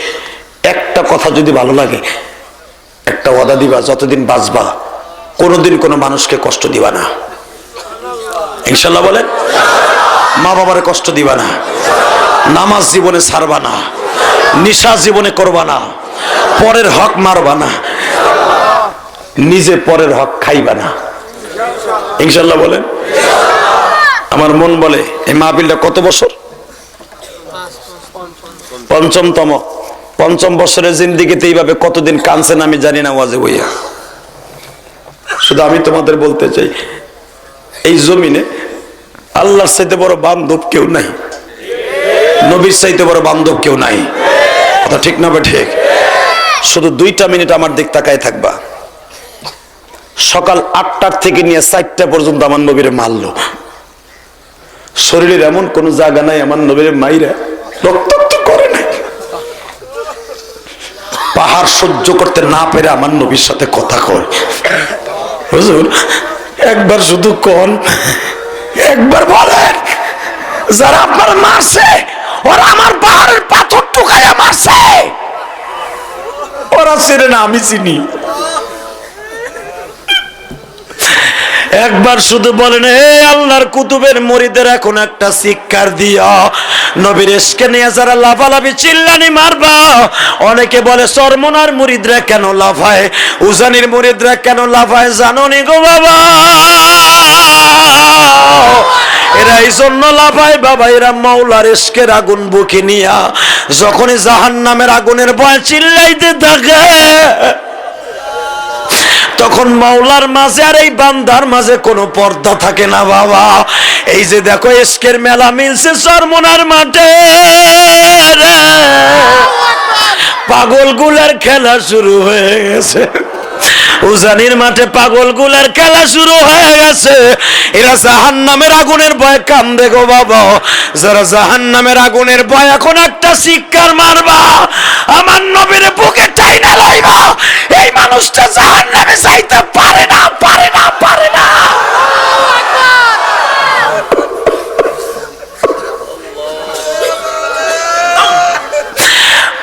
একটা কথা যদি ভালো লাগে, একটা ওয়াদা দিবা, যতদিন বাঁচবা কোনোদিন কোনো মানুষকে কষ্ট দিবা না, ইনশাল্লাহ বলেন। মা বাবারে কষ্ট দিবা না, নামাজ জীবনে ছাড়বা না, নিশা জীবনে করবা না, পরের হক মারবা না, নিজে পরের হক খাইবা না, ইনশাল্লাহ বলেন। আমার মন বলে, এই মাহফিলটা কত বছর? 5ম বছরের জিন্দিগিতে এইভাবে কতদিন কানছেন আমি জানি না ওয়াজে বইয়া। শুধু আমি তোমাদের বলতে চাই, এই জমিনে আল্লাহর চাইতে বড় বান্ধব কেউ নাই, নবীর চাইতে বড় বান্ধব কেউ নাই, কথা ঠিক না? ঠিক। শুধু 2টা মিনিট আমার দিক তাকায় থাকবা। সকাল 8টার থেকে নিয়ে 4টা পর্যন্ত আমার নবীরে মারলো, শরীরের এমন কোন জায়গা নাই আমার নবীরে মাইরা রক্তাক্ত করে নাই। পাহাড় সহ্য করতে না পেরে আমার নবীর সাথে কথা কয়। হুজুর, একবার শুধু কোন, একবার বলেন, যারা আপনার মারছে ওরা আমার পাহাড়ের পাথর টুকাইয়া মারছে, ওরা চিনে না, আমি চিনি। একবার শুধু বলেন, হে আল্লাহর কুতুবের মুরিদের, এখন একটা শিক্ষার দিও, নবীর ইশকে নিয়ে যারা লাফালাফি চিল্লানি মারবা। অনেকে বলে চরমনার মুরিদরা কেন লাফায়, উজানির মুরিদরা কেন লাফায়, জানো নি গো বাবা? এরা এই জন্য লাফায় বাবা, এরা মাওলার ইশকের আগুন বুকে নিয়া যখনই জাহান্নামের আগুনের ভয় চিল্লাইতে থাকে, তখন মাওলার মাঝে আর এই বান্দার মাঝে কোনো পর্দা থাকে না বাবা। এই যে দেখো ইশকের মেলা মিলছে চরমনার মাঠে, পাগলগুলার খেলা শুরু হয়ে গেছে। উজানির মাঠে পাগলগুলার খেলা শুরু হয়ে গেছে। এরা জাহান্নামের আগুনের ভয় কান্দে গো বাবা। যারা জাহান্নামের আগুনের ভয়, এখন একটা চিৎকার মারবা, আমার নবীর বুকে টাইনা লইবা। এই মানুষটা জাহান্নামে যাইতে পারে না, পারে না, পারে না।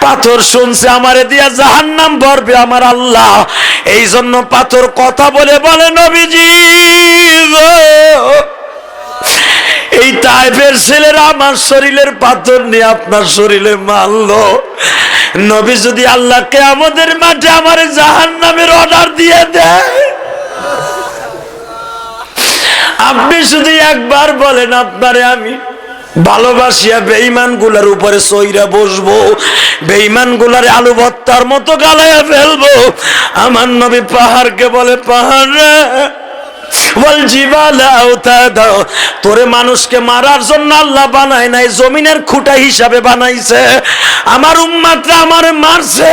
পাথর শুনছে আমারে দিয়া জাহান্নাম ভরবে আমার আল্লাহ। এই জন্য পাথর কথা বলে বলে, নবীজি গো, এই তায়েফের ছেলেরা আমার শরীরের পাথর নিয়ে আপনার শরীরে মারলো। নবী যদি আল্লাহকে আমাদের মাঠে আমার জাহান্নামের অর্ডার দিয়ে দেয়, আপনি শুধু একবার বলেন, আপনারে আমি ভালোবাসিয়া বেঈমান গুলার উপরে সইরা বসবো, বেঈমান গুলার আলু ভর্তার মতো গালাইয়া ফেলবো। আমার নবী পাহাড়কে বলে, পাহাড় রে, বল জিবালা আওতাদা, তোরে মানুষকে মারার জন্য আল্লাহ বানায় নাই, জমিনের খুঁটা হিসাবে বানাইছে। আমার উম্মাতরা আমারে মারছে,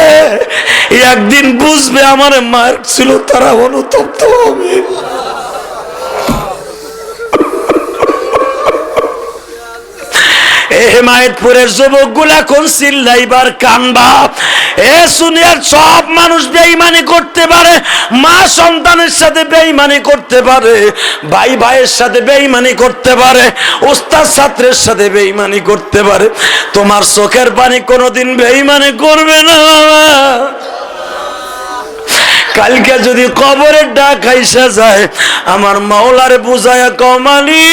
একদিন বুঝবে আমারে মারছিল, তারা অনুতপ্ত হবে। হেমায়েতপুরের যুবক গুলা কোন চিল্লাইবার কানবা। এ সুনিয়ার সব মানুষ বেঈমানি করতে পারে, মা সন্তানের সাথে বেঈমানি করতে পারে, ভাই ভাইয়ের সাথে বেঈমানি করতে পারে, উস্তাদ ছাত্রের সাথে বেঈমানি করতে পারে। তোমার চোখের পানি কোনোদিন বেঈমানি করবে না বাবা। কালকে যদি কবরের ডাক আইসা যায়, আমার মাওলারে বুঝায়া কমালি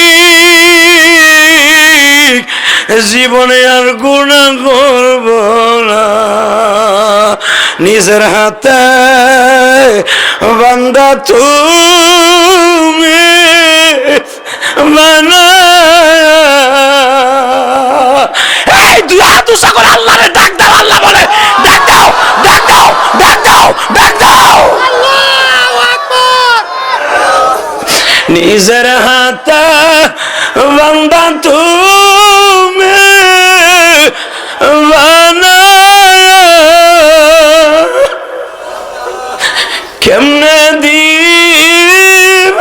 জীবনে আর গুনাহ করব না, নিজের হাতে বান্দা তুমি এই তুই হাত উঁচা করে আল্লাহরে ডাক দাও। আল্লাহ বলে, ডাক দাও, ডাক দাও, ডাক দাও, ডাক দাও। নিজের হাতে বান্দা তুমি কেমনে দিব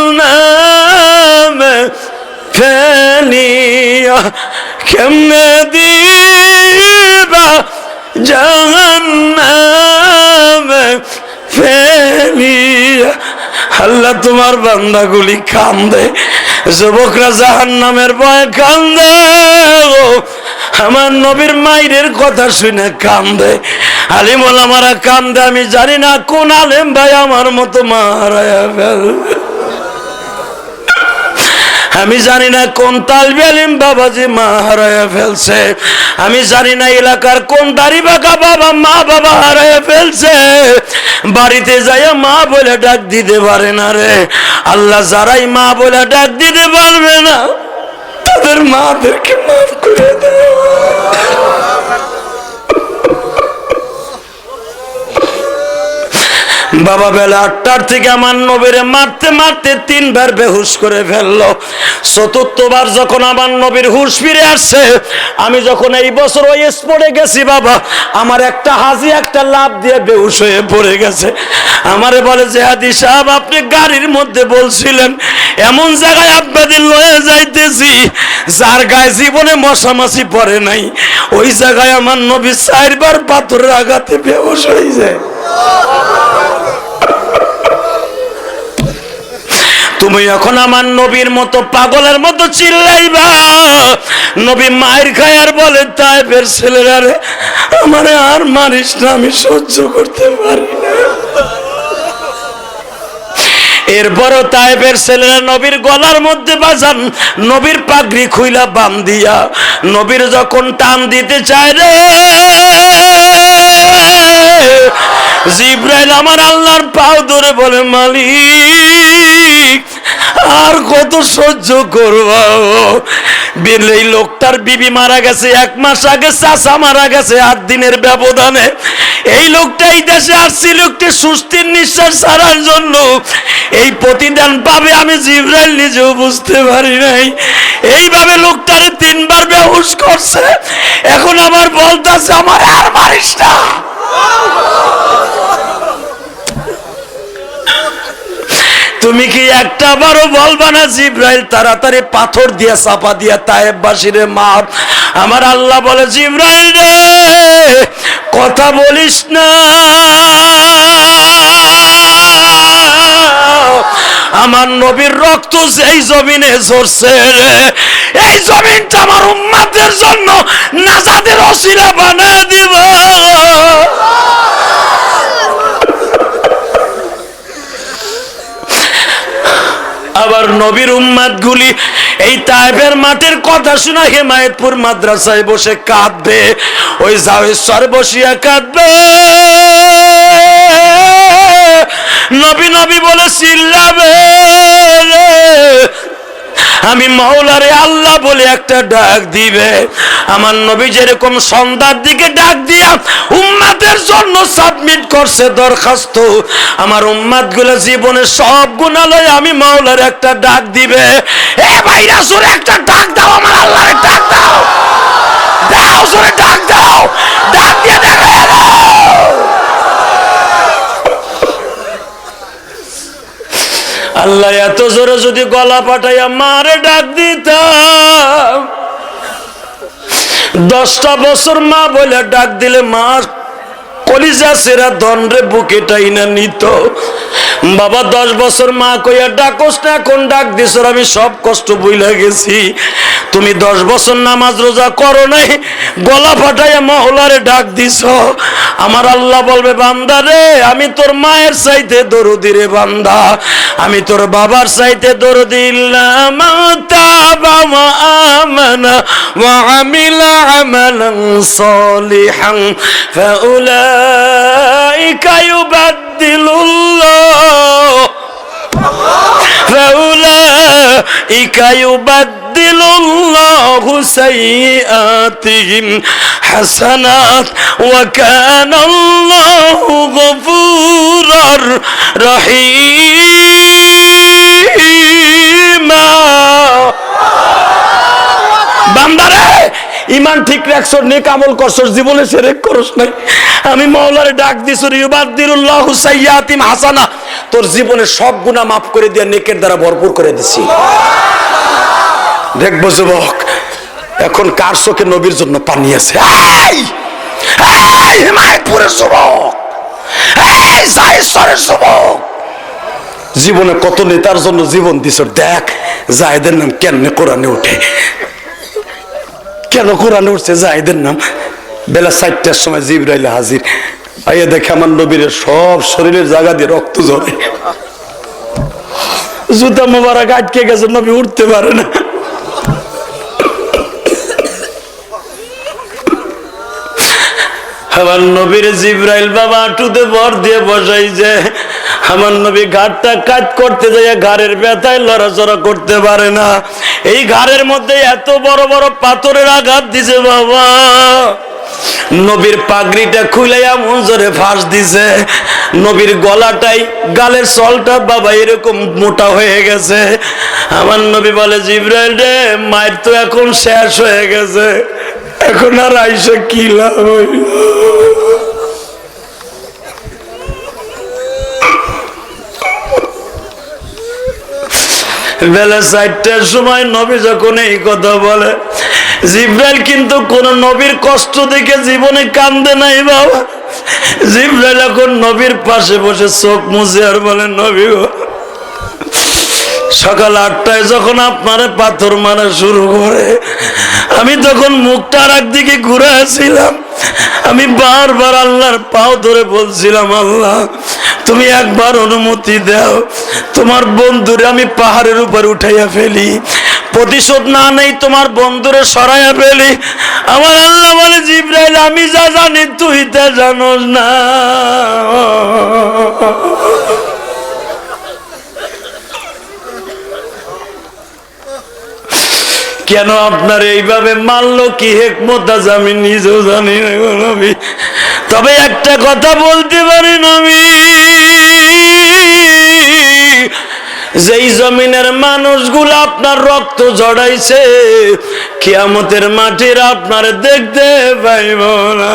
জাহান্নামে ফেলিয়া, কেমনে দিবা জাহান্নামে ফেলিয়া। আল্লাহ তোমার বান্দাগুলি কান্দে, যুবকরা জাহান্নামের ভয়ে কান্দে, আমার নবীর মায়ের কথা শুনে কান্দে, আলিম ওলামারা কান্দে। আমি জানি না কোন আলেম ভাই আমার মতো মারায়া ফেলবে, আমি জানি না কোন তালবে আলিম বাবাজি মা হারায়া ফেলছে, আমি জানি না এলাকার কোন দাড়ি বাঁকা বাবা মা বাবা হারায়া ফেলছে। বাড়িতে যাইয়া মা বলে ডাক দিতে পারে না রে আল্লাহ। যারাই মা বলে ডাক দিতে পারবে না, তাদের মাদেরকে মাফ করে দাও। বাবা বেলা 8টার থেকে আমার নবীরে মারতে মারতে 3বার বেহুশ করে ফেললো। চতুর্থবার যখন আমার নবীর হুশ ফিরে আসছে, আমি যখন এই বছর ওই স্পটে গেছি বাবা, আমার একটা হাজি একটা লাভ দিয়ে বেহুশ হয়ে পড়ে গেছে। আমারে বলে যে হাদি সাহেব, আপনি গাড়ির মধ্যে বলছিলেন এমন জায়গায় আপনাদের লয়ে যাইতেছি যার গায়ে জীবনে মশামাছি পড়ে নাই, ওই জায়গায় আমার নবী 4বার পাথরের আঘাতে বেহুশ হয়ে যায়। তুমি এখন আমার নবীর মতো পাগলের মতো চিল্লাইবা। নবী মায়ের খায় আর বলে, তায়েফের ছেলেরা রে, আমারে আর মারিস না, আমি সহ্য করতে পারি না। এরপরও তায়েফের ছেলেরা নবীর গলার মধ্যে বাজান নবীর পাগড়ি খুইলা বান্ধিয়া, নবীর যখন টান দিতে চায় রে জিব্রাইল আমার আল্লাহর পাও ধরে বলে, মালিক আর কত সহ্য করবো। এই লোকটার বিবি মারা গেছে 1 মাস আগে, চাচা মারা গেছে 8 দিনের ব্যবধানে। এই লোকটাই দেশে আসছিল একটি সুস্থির নিঃশ্বাস ছাড়ার জন্য, এই প্রতিদান পাবে আমি জিবরাইল নিজেও বুঝতে পারি নাই। এইভাবে লোকটারে 3 বার বেহুশ করছে। এখন আমার বলতেছে আমার আর মারিস না। তুমি কি একটা বারও বলবা না জিবরাইল তাড়াতাড়ি পাথর দিয়া চাপা দিয়া তায়েববাসীরে মার? আমার আল্লাহ বলে জিবরাইল রে কথা বলিস না, আমার নবীর রক্ত যেই জমিনে ঝরছে রে, এই জমিনটা আমার উম্মতের জন্য নাজাতের ওসিলা বানায় দিব। আবার নবীর উম্মত গুলি এই তায়েফের মাঠের কথা শোনা হেমায়েতপুর মাদ্রাসায় বসে কাঁদবে, ওই জাওয়েশ্বর বসিয়া কাঁদবে। নবী নবী বলে চিল্লাবে, আমি মাওলারে আল্লাহ বলে একটা ডাক দিবে। আমার নবী যেরকম সন্ধ্যার দিকে ডাক দিয়া উম্মতের জন্য সাবমিট করছে দরখাস্ত, আমার উম্মত গুলো জীবনের সব গুণালয় আমি মাওলার একটা ডাক দিবে। এ ভাইরা জোরে একটা ডাক দাও, আমার আল্লাহরে ডাক দাও, দাও জোরে ডাক দাও, ডাক দিয়ে দেখো। আল্লাহ এত জোরে যদি গলা পাঠাইয়া মারে ডাক দিতাম, 10টা বছর মা বলে ডাক দিলে মা কলিজা সেরা দন্ডে বুকে টাইনা নিত। বাবা 10 বছর মা কইয়া ডাকস না, এখন ডাক দিছ, আমি সব কষ্ট বইলা গেছি। তুমি 10 বছর নামাজ রোজা করো নাই, গলা ফাটাইয়া মহলারে ডাক দিছ। আমার আল্লাহ বলবে বান্দা রে আমি তোর মায়ের চাইতে দরদি রে বান্দা, আমি তোর বাবার চাইতে দরদি। ইল্লামা তাবা ওয়া আমানা ওয়া আমিলা আমালান সালিহান ফাউলাইকা ইউবাদদিলুল্লাহু সাইয়্যাতিহিম হাসানাত ওয়া কানা আল্লাহু গফুরার রহিমা। বান্দারে ইমান ঠিক রাখছ, নেক আমল করছ, জীবনে শিরক করছ নাই, আমি মাওলারে ডাক দিছি ইউবাদদিলুল্লাহু সাইয়্যাতিহিম হাসানা, তোর জীবনের সব গুনাহ মাফ করে দিয়া নেকের দ্বারা ভরপুর করে দিছি। দেখবো যুবক এখন কার চোখে নবীর জন্য পানি আছে। হিমায়তপুরের যুবক, জায়েশ্বরের যুবক, জীবনে কত নেতার জন্য জীবন দিছ। দেখ জায়েদের নাম কেমনে কোরআনে উঠে, কেন কোরআনে উঠছে জায়েদের নাম। বেলা 4টার সময় জিবরাইল হাজির, আইয়া দেখে আমার নবীর সব শরীরের জায়গা দিয়ে রক্ত ঝরে, জুতা মোবারক আটকে গেছে, নবী উঠতে পারে না। আমার নবীর জিবরাইল বাবা আঁটুতে ভর দিয়ে বসাইছে। আমার নবী ঘাটটা কাজ করতে যাইয়া ঘাড়ের ব্যথায় লড়াচড়া করতে পারে না। এই ঘাড়ের মধ্যে এত বড় বড় পাথরের আঘাত দিছে বাবা। নবীর পাগড়িটা খুলাইয়া মঞ্জরে ফাঁস দিছে। নবীর গলাটাই গালের সলটা বাবা এরকম মোটা হয়ে গেছে। আমার নবী বলে জিবরাইল রে মায়ের তো এখন শেষ হয়ে গেছে, এখন আর আইসা কি লাভ হইল। বেলা 4টার সময় নবী যখন এই কথা বলে, জিবরাইল কিন্তু কোন নবীর কষ্ট দেখে জীবনে কান্দে নাই বাবা। জিবরাইল এখন নবীর পাশে বসে চোখ মুছে আর বলে নবী গো, সকাল 8টায় যখন আপনারে পাথর মারা শুরু করে আমি তখন মুখটা আর একদিকে ঘুরে আসছিলাম। আমি বারবার আল্লাহর পাও ধরে বলছিলাম আল্লাহ তুমি একবার অনুমতি দাও, তোমার বন্ধুরে আমি পাহাড়ের উপর উঠাইয়া ফেলি, প্রতিশোধ না নেই তোমার বন্ধুরে সরাইয়া ফেলি। আমার আল্লাহ বলে জিবরাইল আমি যা জানি তুই তা জানোস না। কেন আপনার এইভাবে মারলো কি হিকমত আছে আমি নিজেও জানি না। তবে একটা কথা বলতে পারি নবী, যেই জমিনের মানুষগুলো আপনার রক্ত ঝরাইছে কিয়ামতের মাটির আপনার দেখতে পাইব না।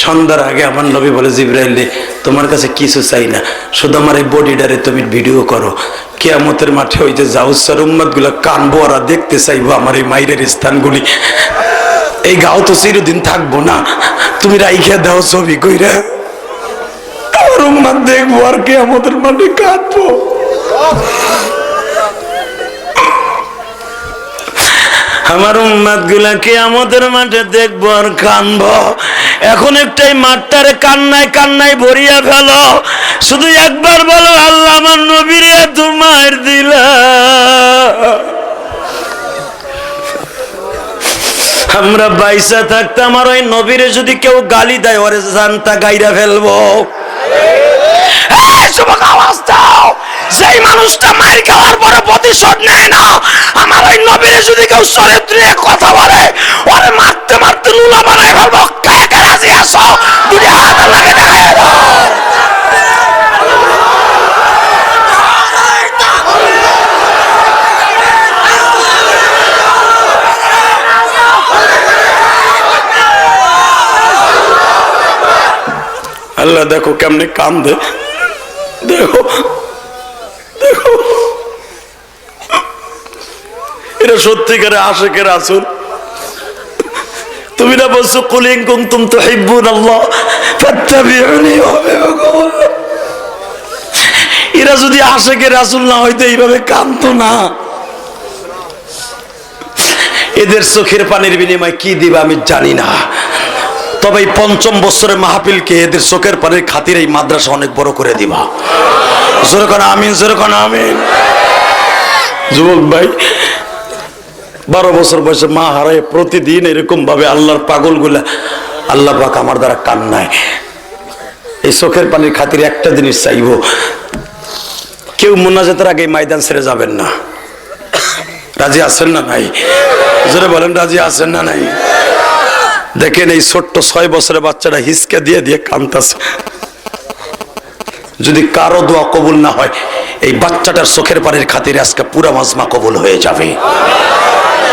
সন্ধ্যার আগে আমার নবী বলে, জিবরাইল তোমার কাছে কিছু চাই না, শুধু আমার এই বডিটারে তুমি ভিডিও করো। কিয়ামতের মাঠে ওই যে জাউসার উম্মত গুলা কানবো, ওরা দেখতে চাইবো আমার এই মাইরের স্থানগুলি। এই গাও তো চিরদিন থাকবো না, তুমি রাইখা দাও ছবি কইরা, আমার উম্মত দেখবো আর কিয়ামতের মাঠে কাঁদবো। আমার উম্মত গুলা কিয়ামতের মাঠে দেখবো আর কানবো। এখন একটাই মাঠটারে কান্নায় কান্নায় ভরিয়া ফেলো, শুধু একবার বলো আল্লাহ আমার নবীরে এত মার দিলা। আমরা বাইসা থাকতাম আর ওই নবীরে যদি কেউ গালি দেয় ওরে জানতা গাইরা ফেলবো। আওয়াজ দাও, যেই মানুষটা মার খাওয়ার পরে প্রতিশোধ নেয় না, আমার ওই নবীরে যদি কেউ চরিত্রে কথা বলে ওরে মারতে মারতে লুলা বানায় ফেলবো। কে কে রাজি আসো? দুটি হাত লাগে দেখায় দাও। আল্লাহ দেখো কেমনে কান্দে, দেখো দেখো, এটা সত্যিকারে আশিকের রাসূল। তুমি না বলছো কুল ইন কুনতুম তুহিব্বুনাল্লাহ ফাত্তাবিউনি। এরা যদি আশিকের রাসূল না হইতো এইভাবে কাঁদতো না। এদের চোখের পানির বিনিময়ে কি দিবা আমি জানি না, তবে এই ৫ম বছরের মাহফিলকে এদের চোখের পানির খাতির এই মাদ্রাসা অনেক বড় করে দিবা। জোরে কোন আমিন, জোরে কোন আমিন। যুবক ভাই, 12 বছর বয়সে মা হারায় প্রতিদিন এরকম ভাবে আল্লাহর পাগল গুলা, আল্লাহ পাক আমার দ্বারা কান্নায়। এই চোখের পানির খাতির একটা জিনিস চাইবো, কেউ মুনাজাতের আগে ময়দান ছেড়ে যাবেন না। রাজি আছেন না নাই? জোরে বলেন, রাজি আছেন না নাই? দেখেন এই ছোট্ট 6 বছরের বাচ্চাটা হিসকে দিয়ে দিয়ে কাঁদতেছে। যদি কারো দোয়া কবুল না হয়, এই বাচ্চাটার চোখের পানির খাতিরে আজকে পুরা মাজমা কবুল হয়ে যাবে।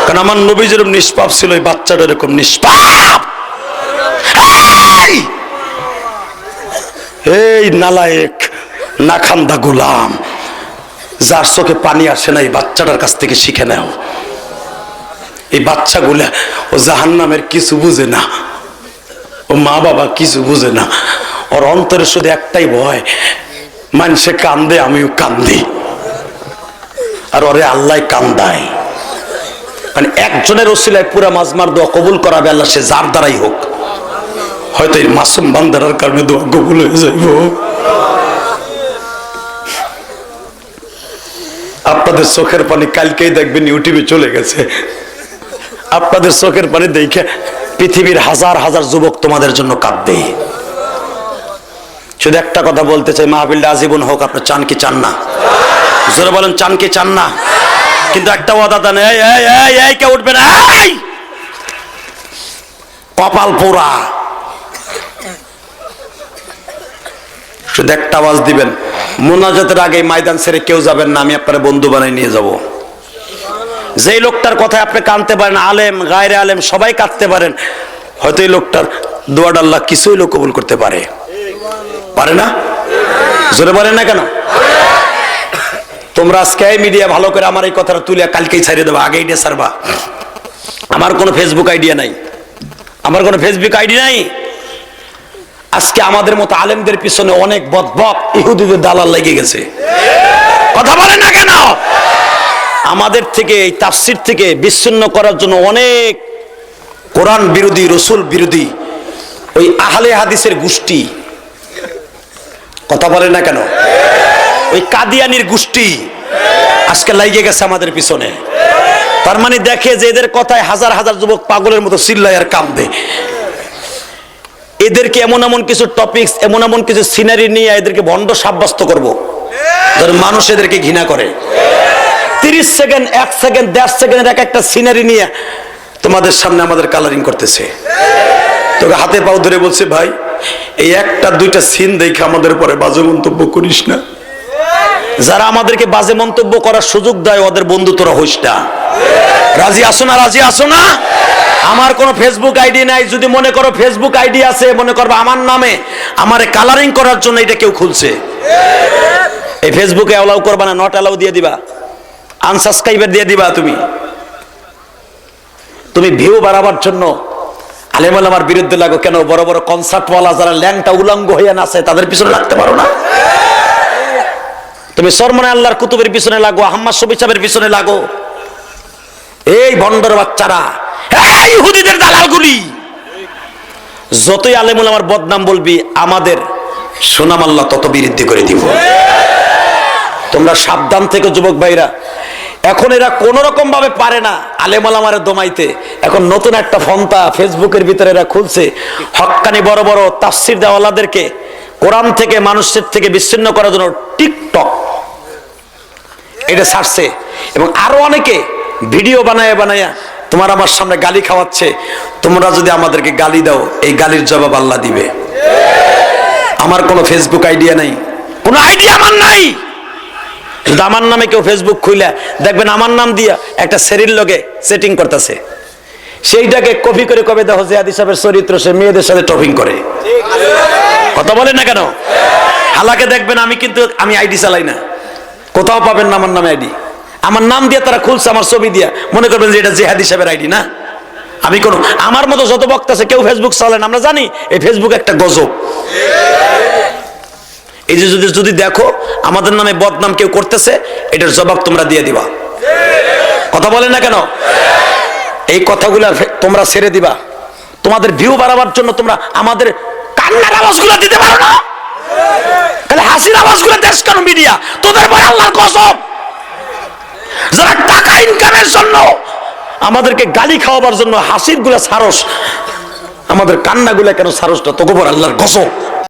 কারণ আমার নবী যেরকম নিষ্পাপ ছিল, এই বাচ্চাটা এরকম নিষ্পাপ। এই নালায়েক নাখান্দা গোলাম, যার চোখে পানি আসে না, এই বাচ্চাটার কাছ থেকে শিখে নাও। এই বাচ্চাগুলা ও জাহান্নামের কিছু বুঝে না, ও মা বাবা কিছু বুঝে না, ওর অন্তরে শুধু একটাই ভয়, মানুষে কান্দে আমিও কান্দি, আর ওরে আল্লাহ কান্দায়। মানে একজনের ওসিলায় পুরা মাজমার দোয়া কবুল করাবে আল্লাহ, সে যার দ্বারাই হোক। হয়তো এই মাসুম বান্দার কারণে দোয়া কবুল হয়ে যাইব। আপনাদের চোখের পানি কালকেই দেখবেন ইউটিউবে চলে গেছে। আপনাদের চোখের পানি দেখে পৃথিবীর হাজার হাজার যুবক তোমাদের জন্য কাঁদবে। শুধু একটা কথা বলতে চাই, মাহফিলটা আজীবন হোক। আপনার চান কি চান না? জোরে বলেন, চান কি চান না? কিন্তু একটা ওয়াদা দেন, এই কে উঠবে না, কপাল পোড়া। শুধু একটা আওয়াজ দিবেন, মুনাজাতের আগে ময়দান ছেড়ে কেউ যাবেন না, আমি আপনার বন্ধু বানাই নিয়ে যাব। যেই লোকটার কথায় আপনি কাঁদতে পারেন, আলেম গায়রে আলেম সবাই কাঁদতে পারেন, হয়তো এই লোকটার দোয়াটা আল্লাহ কিছুই লোক কবুল করতে পারে। পারে না? জোরে বলেন না কেন? তোমরা আজকে মিডিয়া ভালো করে আমার এই কথাটা তুলে কালকেই ছাড়িয়ে দেবো, আগেই দিয়ে ছাড়বা। আমার কোনো ফেসবুক আইডিয়া নাই, আমার কোনো ফেসবুক আইডি নাই। আজকে আমাদের মতো আলেমদের পিছনে অনেক বদবক ইহুদিদের দালাল লেগে গেছে। কথা বলেন না কেন? আমাদের থেকে এই তাফসীর থেকে বিচ্ছিন্ন করার জন্য অনেক কোরআন বিরোধী, রসুল বিরোধী ওই আহলে হাদিসের গোষ্ঠী, কথা বলেন না কেন, ওই কাদিয়ানির গোষ্ঠী আজকে লাগিয়ে গেছে আমাদের পিছনে। তার মানে দেখে যে এদের কথায় হাজার হাজার যুবক পাগলের মতো চিল্লায় আর কাঁদে। এদেরকে এমন এমন কিছু টপিকস, এমন এমন কিছু সিনারি নিয়ে এদেরকে ভণ্ড সাব্যস্ত করব, যারা মানুষ এদেরকে ঘৃণা করে। 30 সেকেন্ড, 1 সেকেন্ড, 1.5 সেকেন্ডের এক একটা সিনারি নিয়ে তোমাদের সামনে আমাদের কালারিং করতেছে। তোকে হাতে পাও ধরে বলছে, ভাই এই একটা দুইটা সিন দেখে আমাদের উপরে বাজে মন্তব্য করিস না। যারা আমাদেরকে বাজে মন্তব্য করার সুযোগ দেয় ওদের বন্ধু তোরা হইস না। রাজি আসো না? রাজি আসো না? আমার কোনো ফেসবুক আইডি নাই। যদি মনে করো ফেসবুক আইডি আছে, মনে করবো আমার নামে আমারে কালারিং করার জন্য এটা কেউ খুলছে, এই ফেসবুকে অ্যালাউ করবা না, নট অ্যালাউ দিয়ে দিবা, আনসাবস্ক্রাইবার দিয়ে দিবা। তুমি ভিউ বাড়াবার জন্য আলেম ওলামার বিরুদ্ধে লাগো কেন? বড় বড় কনসার্টওয়ালা যারা ল্যাংটা উলঙ্গ হইয়া নাচে তাদের পিছনে লাগতে পারো না? তুমি সরমনে আল্লাহর কুতুবের পিছনে লাগো, আহম্মদ শফি সাহেবের পিছনে লাগো। এই ভণ্ডর বাচ্চারা, এই ইহুদিদের দালালগুলি, যতই আলেম ওলামার বদনাম বলবি আমাদের সুনাম আল্লাহ তত বৃদ্ধি করে দিব। তোমরা সাবধান থেকে যুবক ভাইরা। এখন এরা কোন রকম ভাবে পারে না আলেম ওলামারে দমাইতে। এখন নতুন একটা ফন্তা ফেসবুকের ভিতরে এরা খুলছে, হক্কানি বড় বড় তাফসির দেওয়ালাদেরকে কোরআন থেকে মানুষের থেকে বিচ্ছিন্ন করার জন্য টিকটক এটা ছাড়ছে। এবং আরো অনেকে ভিডিও বানায় বানায়া তোমার আমার সামনে গালি খাওয়াচ্ছে। তোমরা যদি আমাদেরকে গালি দাও, এই গালির জবাব আল্লাহ দিবে। আমার কোনো ফেসবুক আইডিয়া নাই, কোনো আইডিয়া আমার নাই। যদি আমার নামে কেউ ফেসবুক খুইলা দেখবেন আমার নাম দিয়া একটা সেরির লগে সেটিং করতেছে, সেইটাকে কপি করে কবে দেখো যে হাদিস সাহেবের চরিত্র সে মেয়েদের সাথে টপিং করে। কথা বলেন না কেন? হালাকে দেখবেন আমি আইডি চালাই না, কোথাও পাবেন না আমার নামে আইডি। আমার নাম দিয়ে তারা খুলছে, আমার ছবি দিয়া, মনে করবেন যে এটা জিহাদি সাহেবের আইডি না। আমি কোন আমার মতো যত বক্তা আছে কেউ ফেসবুক চালায়, আমরা জানি এই ফেসবুক একটা গজব। এই যে যদি দেখো আমাদের নামে বদনাম কেউ করতেছে, এটার জবাব তোমরা দিয়ে দিবা। কথা বলেন না কেন? এই কথাগুলো তোমরা ছেড়ে দিবা। তোমাদের ভিউ বাড়াবার জন্য তোমরা আমাদের কান্নার আওয়াজগুলো দিতে পারো না, তাহলে হাসির আওয়াজগুলো দেশ কেন মিডিয়া? তোদের পরে আল্লাহর কসম, যারা টাকা ইনকামের জন্য আমাদেরকে গালি খাওয়াবার জন্য হাসির গুলা সারস, আমাদের কান্নাগুলা কেন সারস না? তোকে পর আল্লাহর কসম।